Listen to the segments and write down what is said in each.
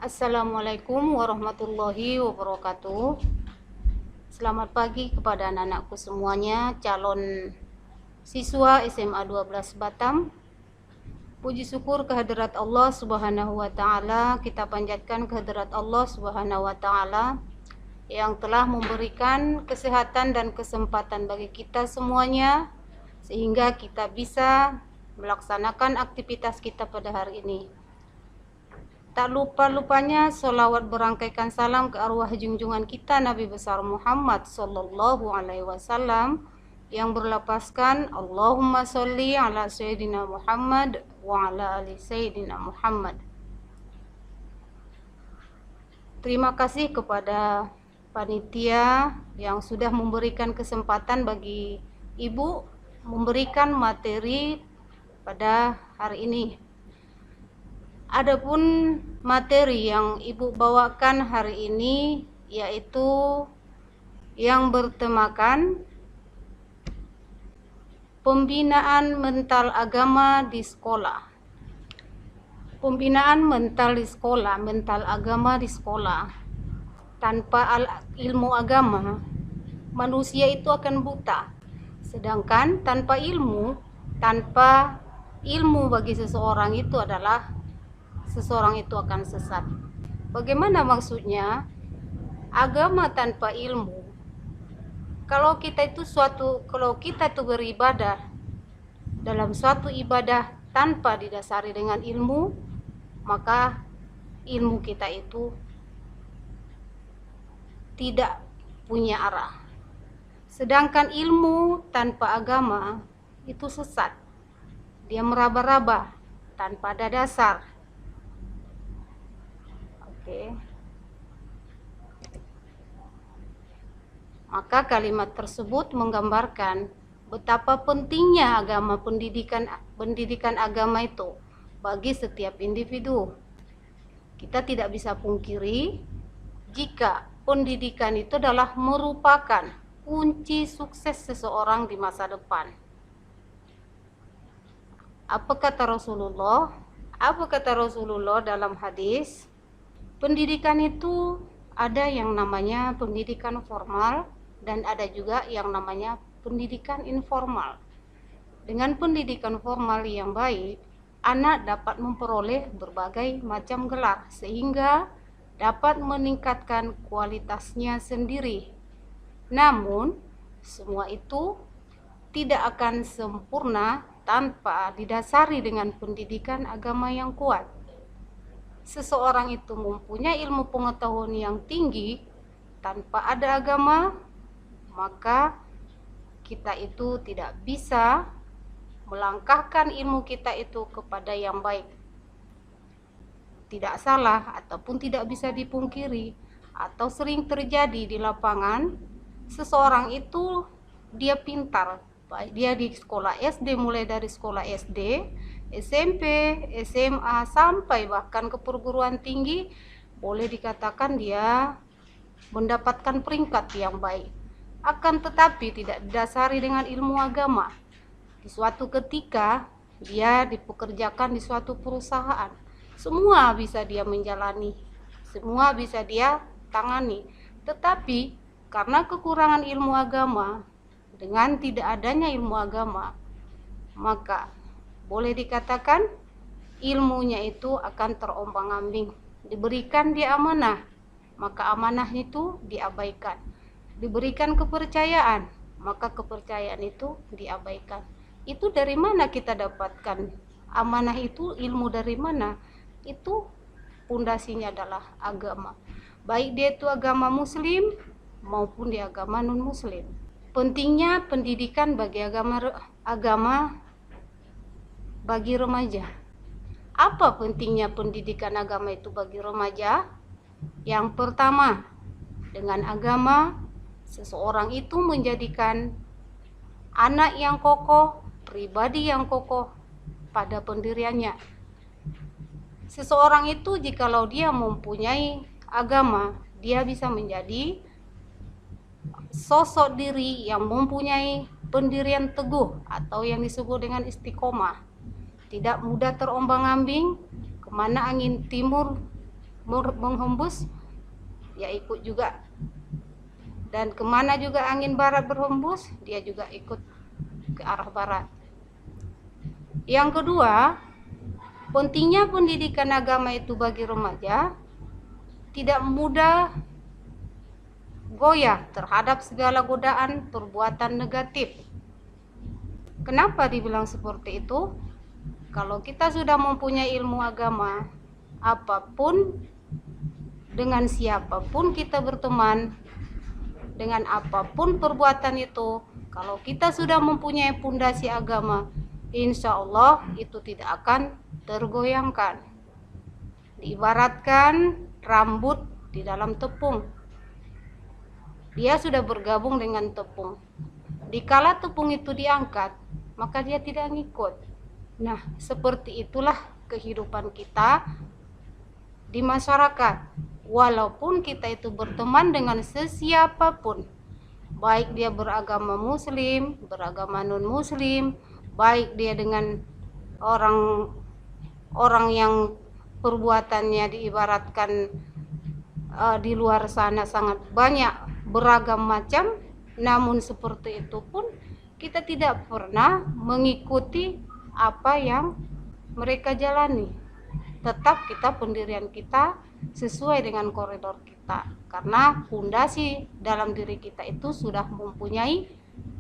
Assalamualaikum warahmatullahi wabarakatuh. Selamat pagi kepada anak-anakku semuanya, calon siswa SMA 12 Batam. Puji syukur kehadirat Allah Subhanahu wa taala, kita panjatkan kehadirat Allah Subhanahu wa taala yang telah memberikan kesehatan dan kesempatan bagi kita semuanya sehingga kita bisa melaksanakan aktivitas kita pada hari ini. Tak lupa-lupanya sholawat berangkaikan salam ke arwah junjungan kita Nabi besar Muhammad Sallallahu Alaihi Wasallam yang berlapaskan Allahumma sholli ala Sayyidina Muhammad wa ala ali Sayyidina Muhammad. Terima kasih kepada panitia yang sudah memberikan kesempatan bagi ibu memberikan materi pada hari ini. Adapun materi yang ibu bawakan hari ini yaitu yang bertemakan pembinaan mental agama di sekolah. Pembinaan mental di sekolah, mental agama di sekolah. Tanpa ilmu agama, manusia itu akan buta. Sedangkan tanpa ilmu bagi seseorang itu adalah seseorang itu akan sesat. Bagaimana maksudnya? Agama tanpa ilmu. Kalau kita itu beribadah dalam suatu ibadah tanpa didasari dengan ilmu, maka ilmu kita itu tidak punya arah. Sedangkan ilmu tanpa agama itu sesat. Dia meraba-raba tanpa ada dasar. Maka kalimat tersebut menggambarkan betapa pentingnya pendidikan agama itu bagi setiap individu. Kita tidak bisa pungkiri jika pendidikan itu adalah merupakan kunci sukses seseorang di masa depan. Apa kata Rasulullah dalam hadis? Pendidikan itu ada yang namanya pendidikan formal dan ada juga yang namanya pendidikan informal. Dengan pendidikan formal yang baik, anak dapat memperoleh berbagai macam gelar sehingga dapat meningkatkan kualitasnya sendiri. Namun, semua itu tidak akan sempurna tanpa didasari dengan pendidikan agama yang kuat. Seseorang itu mempunyai ilmu pengetahuan yang tinggi tanpa ada agama, maka kita itu tidak bisa melangkahkan ilmu kita itu kepada yang baik. Tidak salah ataupun tidak bisa dipungkiri atau sering terjadi di lapangan, seseorang itu dia pintar, baik dia di sekolah SD, mulai dari sekolah SD, SMP, SMA, sampai bahkan ke perguruan tinggi, boleh dikatakan dia mendapatkan peringkat yang baik. Akan tetapi tidak didasari dengan ilmu agama. Di suatu ketika dia dipekerjakan di suatu perusahaan, semua bisa dia menjalani, semua bisa dia tangani. Tetapi karena kekurangan ilmu agama, dengan tidak adanya ilmu agama, maka boleh dikatakan ilmunya itu akan terombang-ambing. Diberikan dia amanah, maka amanah itu diabaikan. Diberikan kepercayaan, maka kepercayaan itu diabaikan. Itu dari mana kita dapatkan amanah itu? Ilmu dari mana? Itu pondasinya adalah agama. Baik dia itu agama muslim maupun dia agama non-muslim. Pentingnya pendidikan bagi agama bagi remaja. Apa pentingnya pendidikan agama itu bagi remaja? Yang pertama, dengan agama seseorang itu menjadikan anak yang kokoh, pribadi yang kokoh pada pendiriannya. Seseorang itu jikalau dia mempunyai agama, dia bisa menjadi sosok diri yang mempunyai pendirian teguh atau yang disebut dengan istiqomah. Tidak mudah terombang-ambing, kemana angin timur menghembus, dia ikut juga. Dan kemana juga angin barat berhembus, dia juga ikut ke arah barat. Yang kedua, pentingnya pendidikan agama itu bagi remaja, tidak mudah goyah terhadap segala godaan perbuatan negatif. Kenapa dibilang seperti itu? Kalau kita sudah mempunyai ilmu agama, apapun, dengan siapapun kita berteman, dengan apapun perbuatan itu, kalau kita sudah mempunyai pondasi agama, insya Allah itu tidak akan tergoyangkan. Diibaratkan rambut di dalam tepung, dia sudah bergabung dengan tepung. Dikala tepung itu diangkat, maka dia tidak ngikut. Nah, seperti itulah kehidupan kita di masyarakat. Walaupun kita itu berteman dengan sesiapapun, baik dia beragama muslim, beragama non muslim, baik dia dengan orang yang perbuatannya diibaratkan di luar sana sangat banyak beragam macam, namun seperti itu pun kita tidak pernah mengikuti apa yang mereka jalani. Tetap kita pendirian kita sesuai dengan koridor kita, karena pondasi dalam diri kita itu sudah mempunyai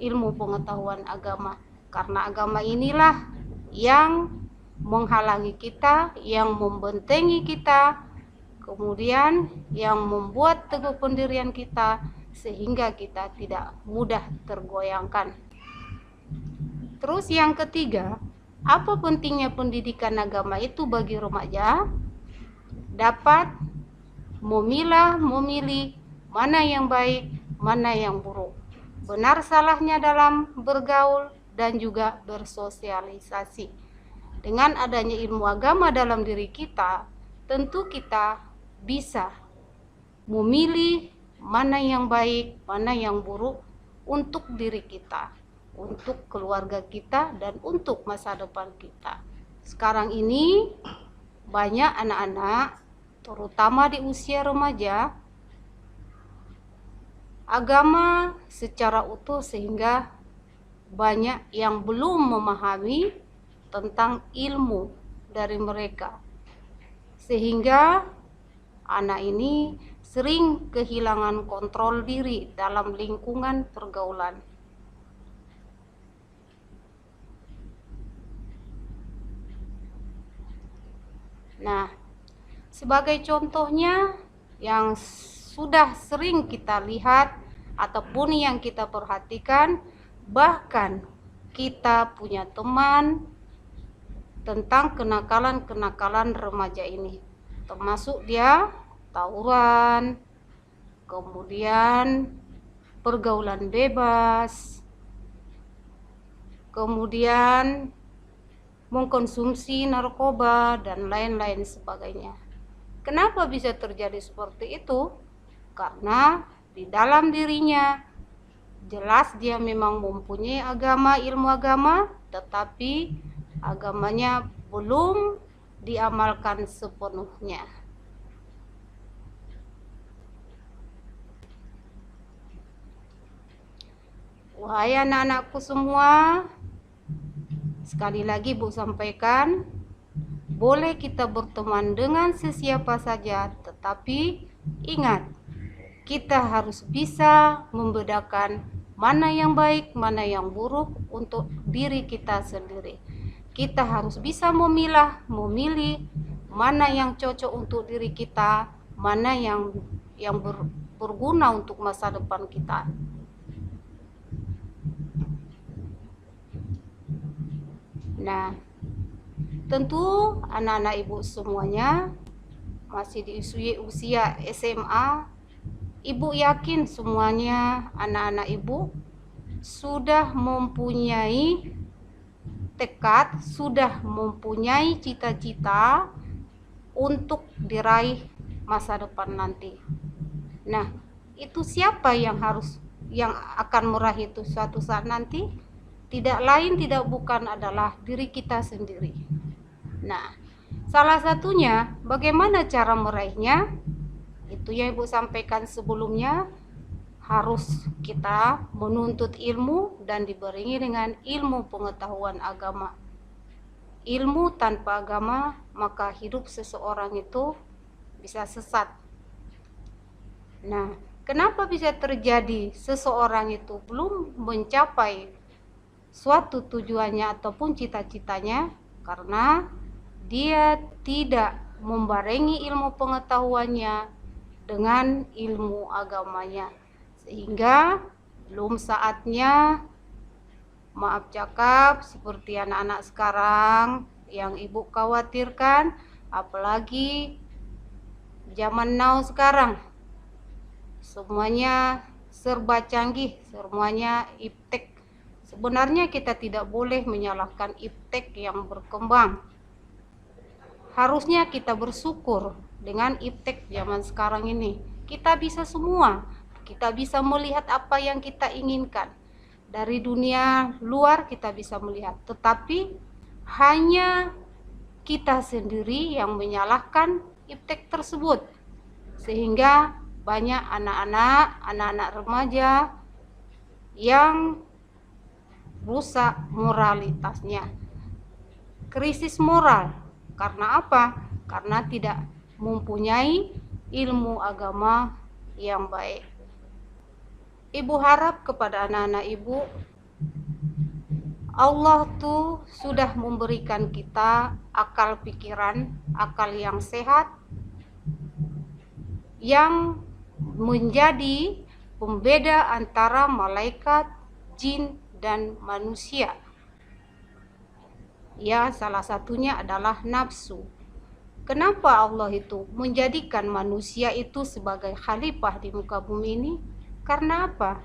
ilmu pengetahuan agama. Karena agama inilah yang menghalangi kita, yang membentengi kita, kemudian yang membuat teguh pendirian kita sehingga kita tidak mudah tergoyangkan. Terus yang ketiga, apa pentingnya pendidikan agama itu bagi remaja? Dapat memilah, memilih mana yang baik, mana yang buruk, benar salahnya dalam bergaul dan juga bersosialisasi. Dengan adanya ilmu agama dalam diri kita, tentu kita bisa memilih mana yang baik, mana yang buruk untuk diri kita, untuk keluarga kita, dan untuk masa depan kita. Sekarang ini banyak anak-anak, terutama di usia remaja, agama secara utuh, sehingga banyak yang belum memahami tentang ilmu dari mereka, sehingga anak ini sering kehilangan kontrol diri dalam lingkungan pergaulan. Nah, sebagai contohnya yang sudah sering kita lihat ataupun yang kita perhatikan, bahkan kita punya teman tentang kenakalan-kenakalan remaja ini, termasuk dia tawuran, kemudian pergaulan bebas, kemudian mengkonsumsi narkoba dan lain-lain sebagainya. Kenapa bisa terjadi seperti itu? Karena di dalam dirinya jelas dia memang mempunyai agama, ilmu agama, tetapi agamanya belum diamalkan sepenuhnya. Wahai anak-anakku semua, sekali lagi Bu sampaikan, boleh kita berteman dengan sesiapa saja, tetapi ingat, kita harus bisa membedakan mana yang baik, mana yang buruk untuk diri kita sendiri. Kita harus bisa memilah, memilih mana yang cocok untuk diri kita, mana yang berguna untuk masa depan kita. Nah, tentu anak-anak ibu semuanya masih di usia SMA. Ibu yakin semuanya anak-anak ibu sudah mempunyai tekad, sudah mempunyai cita-cita untuk diraih masa depan nanti. Nah, itu siapa yang akan meraih itu suatu saat nanti? Tidak lain tidak bukan adalah diri kita sendiri. Nah, Salah satunya, bagaimana cara meraihnya? Itu yang Ibu sampaikan sebelumnya, harus kita menuntut ilmu dan dibarengi dengan ilmu pengetahuan agama. Ilmu tanpa agama, maka hidup seseorang itu bisa sesat. Nah, kenapa bisa terjadi seseorang itu belum mencapai suatu tujuannya ataupun cita-citanya? Karena dia tidak membarengi ilmu pengetahuannya dengan ilmu agamanya, sehingga belum saatnya, maaf cakap, seperti anak-anak sekarang yang Ibu khawatirkan, apalagi zaman now sekarang semuanya serba canggih, semuanya iptek. Sebenarnya kita tidak boleh menyalahkan iptek yang berkembang. Harusnya kita bersyukur dengan iptek zaman sekarang ini. Kita bisa semua, kita bisa melihat apa yang kita inginkan. Dari dunia luar kita bisa melihat, tetapi hanya kita sendiri yang menyalahkan iptek tersebut. Sehingga banyak anak-anak remaja yang rusak moralitasnya. Krisis moral. Karena apa? Karena tidak mempunyai ilmu agama yang baik. Ibu harap kepada anak-anak Ibu, Allah tuh sudah memberikan kita akal pikiran, akal yang sehat, yang menjadi pembeda antara malaikat, jin, dan manusia. Ya, salah satunya adalah nafsu. Kenapa Allah itu menjadikan manusia itu sebagai khalifah di muka bumi ini? Karena apa?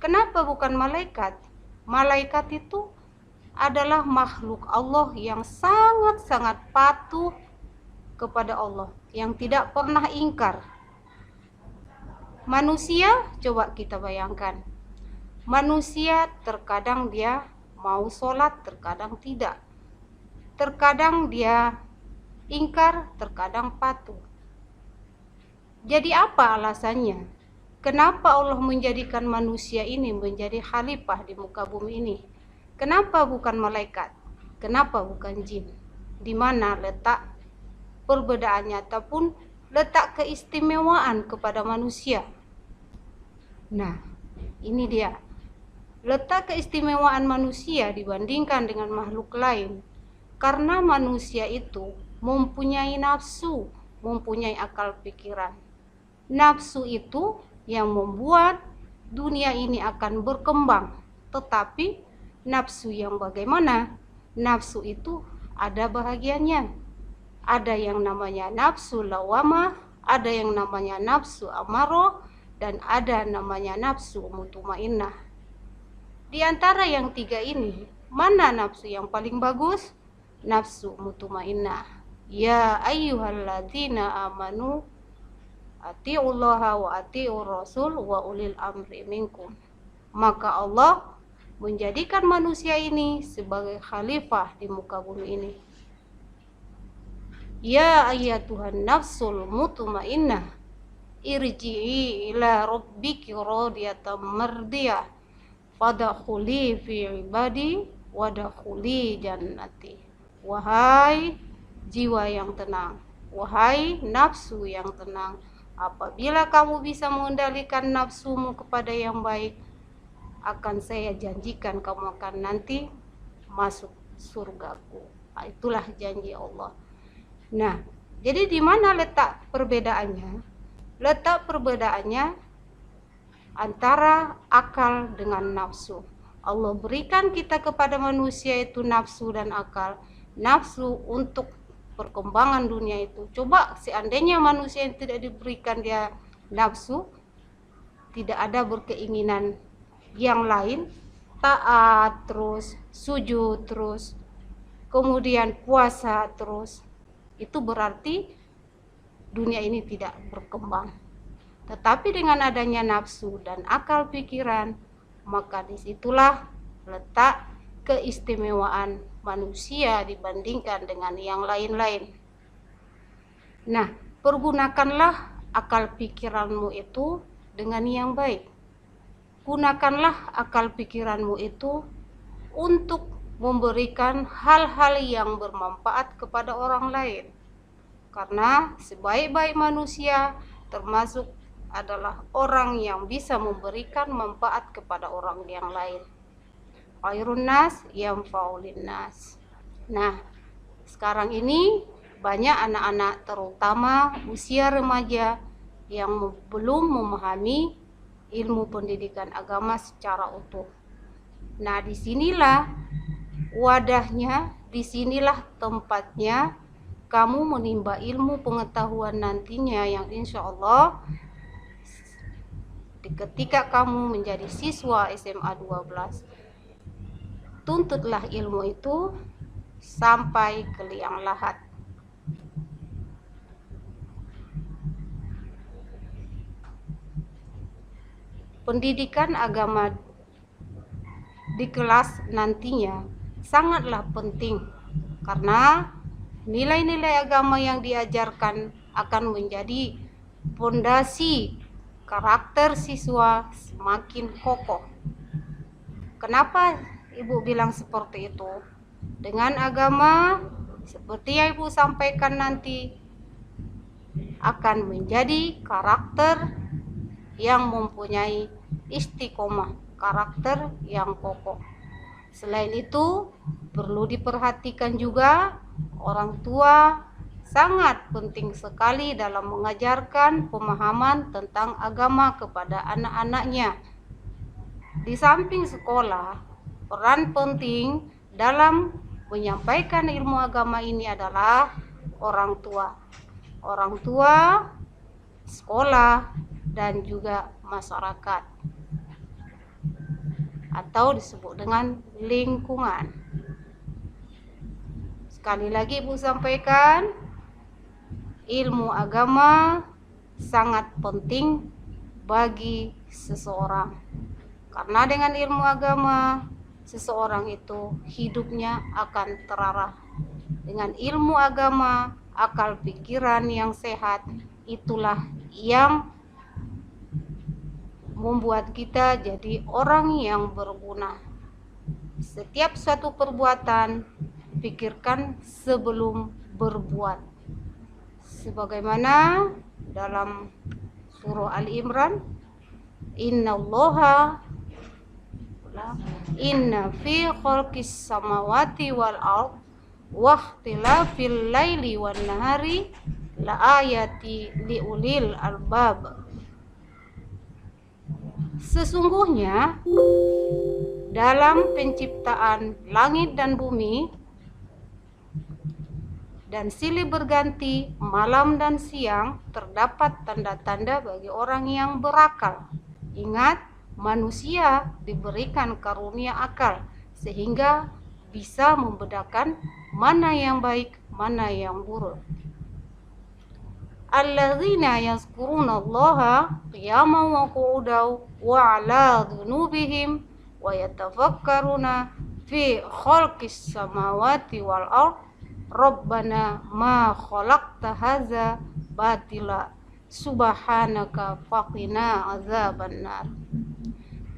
Kenapa bukan malaikat? Malaikat itu adalah makhluk Allah yang sangat-sangat patuh kepada Allah, yang tidak pernah ingkar. Manusia, coba kita bayangkan. Manusia terkadang dia mau sholat, terkadang tidak. Terkadang dia ingkar, terkadang patuh. Jadi apa alasannya? Kenapa Allah menjadikan manusia ini menjadi khalifah di muka bumi ini? Kenapa bukan malaikat? Kenapa bukan jin? Di mana letak perbedaannya ataupun letak keistimewaan kepada manusia? Nah, ini dia. Letak keistimewaan manusia dibandingkan dengan makhluk lain. Karena manusia itu mempunyai nafsu, mempunyai akal pikiran. Nafsu itu yang membuat dunia ini akan berkembang. Tetapi nafsu yang bagaimana? Nafsu itu ada bahagiannya. Ada yang namanya nafsu lawamah, ada yang namanya nafsu amarah, dan ada namanya nafsu mutmainnah. Di antara yang tiga ini, mana nafsu yang paling bagus? Nafsu mutmainnah. Ya ayyuhalladzina amanu atiullaha wa atiur rasul wa ulil amri minkum. Maka Allah menjadikan manusia ini sebagai khalifah di muka bumi ini. Ya ayyatuhan nafsul mutmainnah, irji'i ila rabbiki radiyatan mardiyah, fadkhuli fi ibadi wadkhuli jannati. Wahai jiwa yang tenang, wahai nafsu yang tenang, apabila kamu bisa mengendalikan nafsumu kepada yang baik, akan saya janjikan kamu akan nanti masuk surgaku. Itulah janji Allah. Nah, jadi di mana letak perbedaannya? Letak perbedaannya antara akal dengan nafsu. Allah berikan kita kepada manusia itu nafsu dan akal. Nafsu untuk perkembangan dunia itu. Coba seandainya manusia yang tidak diberikan dia nafsu, tidak ada berkeinginan yang lain, taat terus, sujud terus, kemudian puasa terus, itu berarti dunia ini tidak berkembang. Tetapi dengan adanya nafsu dan akal pikiran, maka disitulah letak keistimewaan manusia dibandingkan dengan yang lain-lain. Nah, pergunakanlah akal pikiranmu itu dengan yang baik. Gunakanlah akal pikiranmu itu untuk memberikan hal-hal yang bermanfaat kepada orang lain. Karena sebaik-baik manusia termasuk adalah orang yang bisa memberikan manfaat kepada orang yang lain. Khairun nas yanfa'u linnas. Nah, sekarang ini banyak anak-anak terutama usia remaja yang belum memahami ilmu pendidikan agama secara utuh. Nah, disinilah wadahnya, disinilah tempatnya kamu menimba ilmu pengetahuan nantinya yang insya Allah ketika kamu menjadi siswa SMA 12, tuntutlah ilmu itu sampai ke liang lahat. Pendidikan agama di kelas nantinya sangatlah penting karena nilai-nilai agama yang diajarkan akan menjadi fondasi karakter siswa semakin kokoh. Kenapa Ibu bilang seperti itu? Dengan agama seperti yang Ibu sampaikan nanti akan menjadi karakter yang mempunyai istiqomah, karakter yang kokoh. Selain itu, perlu diperhatikan juga orang tua sangat penting sekali dalam mengajarkan pemahaman tentang agama kepada anak-anaknya. Di samping sekolah, peran penting dalam menyampaikan ilmu agama ini adalah orang tua. Orang tua, sekolah, dan juga masyarakat, atau disebut dengan lingkungan. Sekali lagi Ibu sampaikan, ilmu agama sangat penting bagi seseorang. Karena dengan ilmu agama, seseorang itu hidupnya akan terarah. Dengan ilmu agama, akal pikiran yang sehat, itulah yang membuat kita jadi orang yang berguna. Setiap suatu perbuatan pikirkan sebelum berbuat. Sebagaimana dalam surah Al-Imran, inna fi khalqis samawati wal ard wa ikhtilafil laili wan nahari la ayati liulil albab. Sesungguhnya dalam penciptaan langit dan bumi dan silih berganti malam dan siang terdapat tanda-tanda bagi orang yang berakal. Ingat, manusia diberikan karunia akal sehingga bisa membedakan mana yang baik, mana yang buruk. Alladzina yazkurunallaha qiyaman wa qu'udan wa 'ala dhunubihim wa yatafakkaruna fi khalqis samawati wal ard rabbana ma khalaqta hadza batila subhanaka faqina azabannar.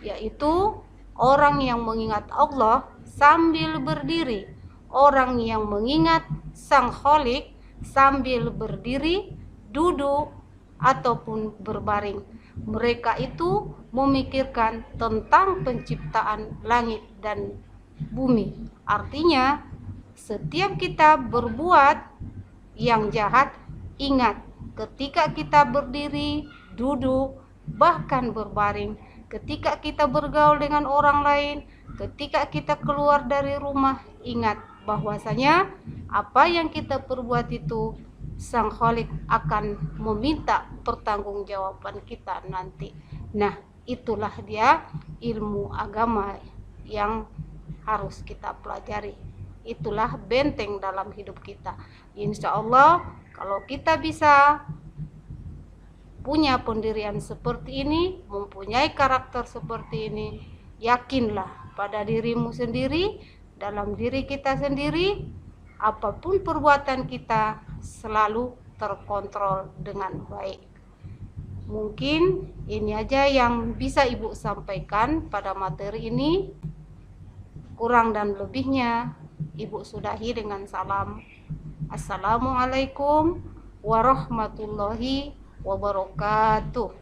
Yaitu orang yang mengingat Allah sambil berdiri, orang yang mengingat Sang Khalik sambil berdiri, duduk, ataupun berbaring. Mereka itu memikirkan tentang penciptaan langit dan bumi. Artinya, setiap kita berbuat yang jahat, ingat, ketika kita berdiri, duduk, bahkan berbaring, ketika kita bergaul dengan orang lain, ketika kita keluar dari rumah, ingat bahwasanya apa yang kita perbuat itu Sang Khalik akan meminta pertanggungjawaban kita nanti. Nah, itulah dia ilmu agama yang harus kita pelajari. Itulah benteng dalam hidup kita. Insya Allah, kalau kita bisa punya pendirian seperti ini, mempunyai karakter seperti ini, yakinlah pada dirimu sendiri, dalam diri kita sendiri, apapun perbuatan kita selalu terkontrol dengan baik. Mungkin ini aja yang bisa Ibu sampaikan pada materi ini. Kurang dan lebihnya Ibu sudahi dengan salam. Assalamualaikum warahmatullahi wabarakatuh.